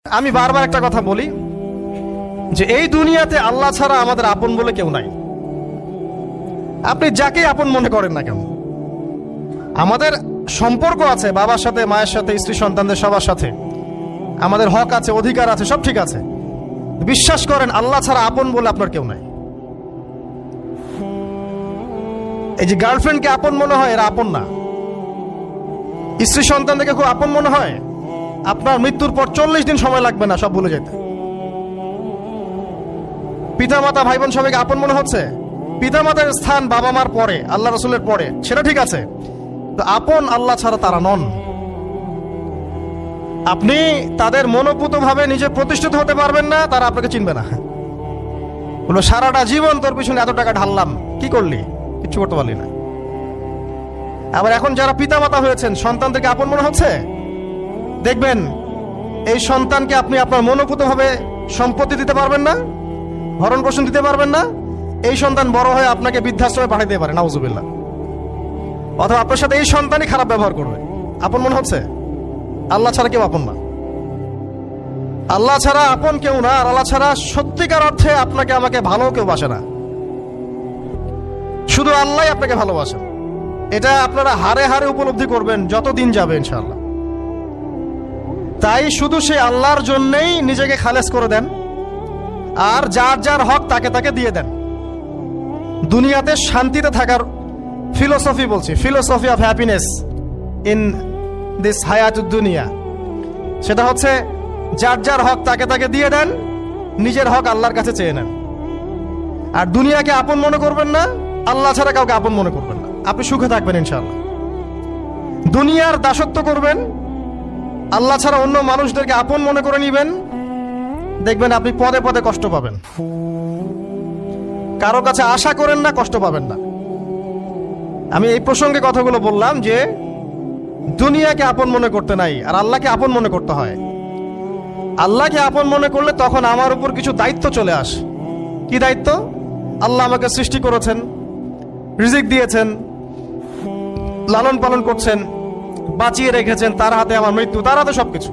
আমি বারবার একটা কথা বলি যে এই দুনিয়াতে আল্লাহ ছাড়া আমাদের আপন বলে কেউ নাই। আপনি যাকে আপন মনে করেন না কেন, আমাদের সম্পর্ক আছে বাবার সাথে, মায়ের সাথে, স্ত্রী সন্তানদের সবার সাথে, আমাদের হক আছে, অধিকার আছে, সব ঠিক আছে। বিশ্বাস করেন আল্লাহ ছাড়া আপন বলে আপনার কেউ নাই। এই যে গার্লফ্রেন্ডকে আপন মনে হয়, এরা আপন না। স্ত্রী সন্তানদেরকে খুব আপন মনে হয়, আপনার মৃত্যুর পর 40 দিন সময় লাগবে না সব ভুলে যেতে। পিতামাতা, ভাই বোন সবাইকে আপন মনে হচ্ছে। পিতামাতার স্থান বাবা মার পরে, আল্লাহ রসুলের পরে, সেটা ঠিক আছে, তো আপন আল্লাহ ছাড়া তারা নন। আপনি তাদের মনোপুত ভাবে নিজে প্রতিষ্ঠিত হতে পারবেন না, তারা আপনাকে চিনবে না। বলো সারাটা জীবন তোর পিছনে এত টাকা ঢাললাম, কি করলি? কিচ্ছু করতে পারলি না। আবার এখন যারা পিতামাতা হয়েছেন, সন্তানদেরকে আপন মনে হচ্ছে, দেখবেন এই সন্তানকে আপনি আপনার মনোপুত ভাবে সম্পত্তি দিতে পারবেন না, ভরণ পোষণ দিতে পারবেন না। এই সন্তান বড় হয়ে আপনাকে বৃদ্ধাশ্রমে পাঠিয়ে দিতে পারে, নাউজুবিল্লাহ। অথবা আপনার সাথে এই সন্তানই খারাপ ব্যবহার করবে। আপন মনে হচ্ছে? আল্লাহ ছাড়া কেউ আপন না। আল্লাহ ছাড়া আপন কেউ না। আর আল্লাহ ছাড়া সত্যিকার অর্থে আপনাকে আমাকে ভালো কেউ বাসে না। শুধু আল্লাহ আপনাকে ভালোবাসেন। এটা আপনারা হারে হারে উপলব্ধি করবেন যত দিন যাবে ইনশাআল্লাহ। তাই শুধু সেই আল্লাহর জন্যই নিজেকে খালেস করে দেন, আর যার যার হক তাকে তাকে দিয়ে দেন। দুনিয়াতে শান্তিতে থাকার ফিলোসফি বলছি, philosophy of happiness in this হায়াতুদ দুনিয়া, সেটা হচ্ছে যার যার হক তাকে তাকে দিয়ে দেন, নিজের হক আল্লাহর কাছে চেয়ে নেন। আর দুনিয়াকে আপন মনে করবেন না, আল্লাহ ছাড়া কাউকে আপন মনে করবেন না। আপনি সুখে থাকবেন ইনশাআল্লাহ। দুনিয়ার দাসত্ব করবেন, আল্লাহ ছাড়া অন্য মানুষদেরকে আপন মনে করে নিবেন, দেখবেন আপনি পদে পদে কষ্ট পাবেন। কারো কাছে আশা করেন না, কষ্ট পাবেন না। আমি এই প্রসঙ্গে কথাগুলো বললাম যে দুনিয়াকে আপন মনে করতে নাই, আর আল্লাহকে আপন মনে করতে হয়। আল্লাহকে আপন মনে করলে তখন আমার উপর কিছু দায়িত্ব চলে আসে। কি দায়িত্ব? আল্লাহ আমাকে সৃষ্টি করেছেন, রিজিক দিয়েছেন, লালন পালন করছেন, বাঁচিয়ে রেখেছেন, তার হাতে আমার মৃত্যু, তার হাতে সবকিছু।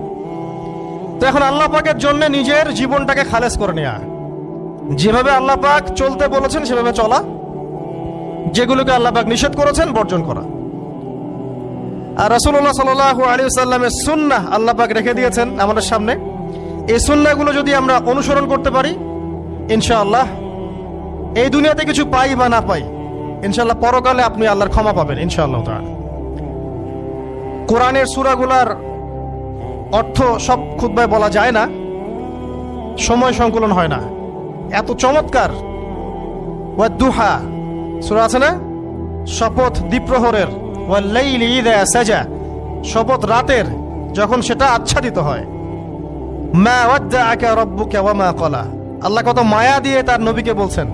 তো এখন আল্লাহ পাকের জন্য নিজের জীবনটাকে খালেস করে নেওয়া, যেভাবে আল্লাহ পাক চলতে বলেছেন সেভাবে চলা, যেগুলোকে আল্লাহ পাক নিষেধ করেছেন বর্জন করা। আর রাসূলুল্লাহ সাল্লাল্লাহু আলাইহি ওয়াসাল্লামের সুন্নাহ আল্লাহ পাক রেখে দিয়েছেন আমাদের সামনে। এই সুন্নাহগুলো যদি আমরা অনুসরণ করতে পারি, ইনশাআল্লাহ এই দুনিয়াতে কিছু পাই বা না পাই, ইনশাআল্লাহ পরকালে আপনি আল্লাহর ক্ষমা পাবেন ইনশাআল্লাহ তাআলা। কোরআনের সূরাগুলার অর্থ সব খুতবায় বলা যায় না, সময় সংকুলন হয় না। এত চমৎকার ওয়াদ-দুহা সূরা আছে না, শপথ দ্বিপ্রহরের, ওয়াল-লাইলি ইযা সাজা, শপথ রাতের যখন সেটা আচ্ছাদিত হয়। মা ওয়াদ্দাআকা রাব্বুকা ওয়া মা ক্বালা, আল্লাহ কত মায়া দিয়ে তার নবীকে বলছেন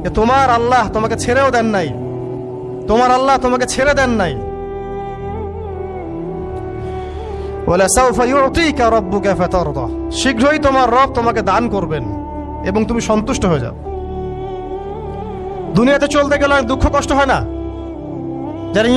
যে তোমার আল্লাহ তোমাকে ছেড়েও দেন নাই, তোমার আল্লাহ তোমাকে ছেড়ে দেন নাই। ওয়ালা সাউফা ইউতিকা রাব্বুকা ফাতারদা, শীঘ্রই তোমার রব তোমাকে দান করবেন এবং তুমি সন্তুষ্ট হয়ে যাও। দুনিয়াতে চলতে গেলে দুঃখ কষ্ট হয় না? যারা